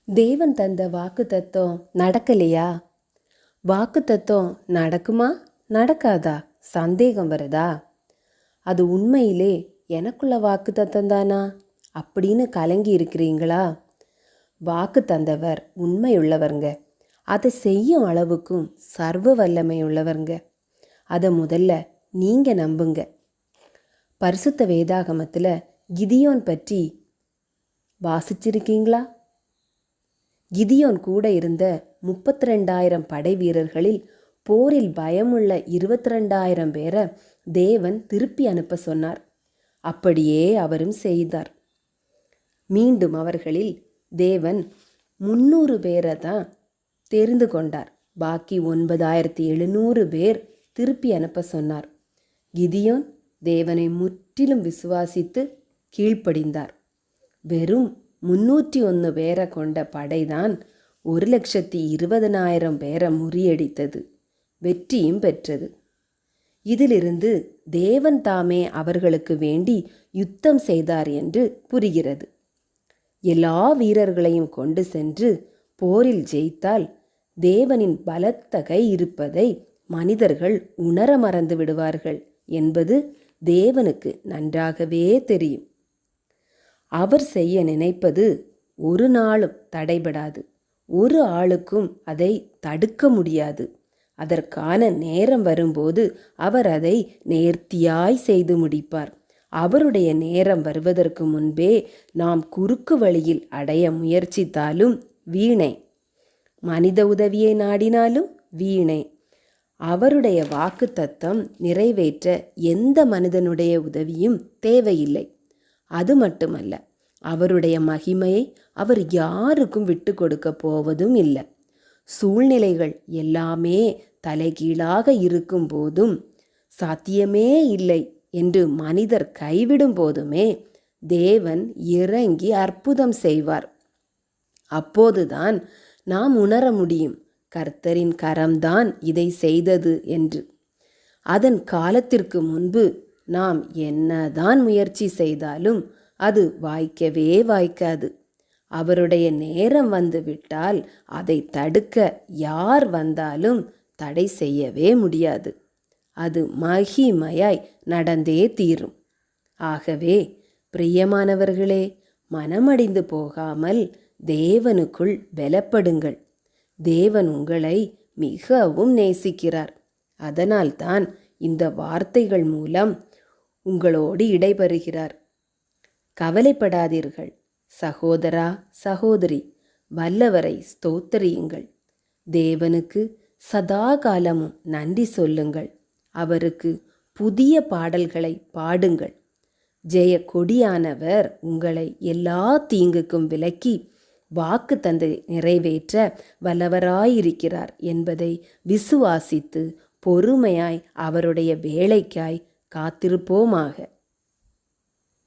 தேவன் தந்த வாக்கு தத்துவம் நடக்கலையா? வாக்கு தத்துவம் நடக்குமா நடக்காதா சந்தேகம் வருதா? அது உண்மையிலே எனக்குள்ள வாக்கு தத்தம் தானா அப்படின்னு கலங்கி இருக்கிறீங்களா? வாக்கு தந்தவர் உண்மையுள்ளவருங்க. அதை செய்யும் அளவுக்கும் சர்வ வல்லமை உள்ளவருங்க. அதை முதல்ல நீங்கள் நம்புங்க. பரிசுத்த வேதாகமத்தில் கிதியோன் பற்றி வாசிச்சிருக்கீங்களா? கிதியோன் கூட இருந்த 32,000 படை வீரர்களில் போரில் பயமுள்ள 22,000 பேரை தேவன் திருப்பி அனுப்ப சொன்னார். அப்படியே அவரும் செய்தார். மீண்டும் அவர்களில் தேவன் 300 பேரை தான் தெரிந்து கொண்டார். பாக்கி 9,700 பேர் திருப்பி அனுப்ப சொன்னார். கிதியோன் தேவனை முற்றிலும் விசுவாசித்து கீழ்ப்படிந்தார். வெறும் 301 பேரை கொண்ட படைதான் 1,20,000 பேரை முறியடித்தது, வெற்றியும் பெற்றது. இதிலிருந்து தேவன் தாமே அவர்களுக்கு வேண்டி யுத்தம் செய்தார் என்று புரிகிறது. எல்லா வீரர்களையும் கொண்டு சென்று போரில் ஜெயித்தால் தேவனின் பலத்த கை இருப்பதை மனிதர்கள் உணர மறந்து விடுவார்கள் என்பது தேவனுக்கு நன்றாகவே தெரியும். அவர் செய்ய நினைப்பது ஒரு நாளும் தடைபடாது. ஒரு ஆளுக்கும் அதை தடுக்க முடியாது. அதற்கான நேரம் வரும்போது அவர் அதை நேர்த்தியாய் செய்து முடிப்பார். அவருடைய நேரம் வருவதற்கு முன்பே நாம் குறுக்கு வழியில் அடைய முயற்சித்தாலும் வீணே. மனித உதவியை நாடினாலும் வீணே. அவருடைய வாக்கு தத்தம் நிறைவேற்ற எந்த மனிதனுடைய உதவியும் தேவையில்லை. அது மட்டுமல்ல, அவருடைய மகிமையை அவர் யாருக்கும் விட்டு கொடுக்க போவதும் இல்லை. சூழ்நிலைகள் எல்லாமே தலைகீழாக இருக்கும் போதும், சாத்தியமே இல்லை என்று மனிதர் கைவிடும் போதுமே தேவன் இறங்கி அற்புதம் செய்வார். அப்போதுதான் நாம் உணர முடியும், கர்த்தரின் கரம்தான் இதை செய்தது என்று. அதன் காலத்திற்கு முன்பு நாம் என்னதான் முயற்சி செய்தாலும் அது வாய்க்கவே வாய்க்காது. அவருடைய நேரம் வந்து விட்டால் அதை தடுக்க யார் வந்தாலும் தடை செய்யவே முடியாது. அது மகிமையாய் நடந்தே தீரும். ஆகவே பிரியமானவர்களே, மனமடிந்து போகாமல் தேவனுக்குள் பலப்படுங்கள். தேவன் உங்களை மிகவும் நேசிக்கிறார். அதனால்தான் இந்த வார்த்தைகள் மூலம் உங்களோடு இடைபெறுகிறார். கவலைப்படாதீர்கள் சகோதரா சகோதரி, வல்லவரை ஸ்தோத்திரியுங்கள். தேவனுக்கு சதா காலமும் நன்றி சொல்லுங்கள். அவருக்கு புதிய பாடல்களை பாடுங்கள். ஜெய கொடியானவர் உங்களை எல்லா தீங்குக்கும் விலக்கி வாக்கு தந்தை நிறைவேற்ற வல்லவராயிருக்கிறார் என்பதை விசுவாசித்து பொறுமையாய் அவருடைய வேலைக்காய் காத்திருப்போமாக.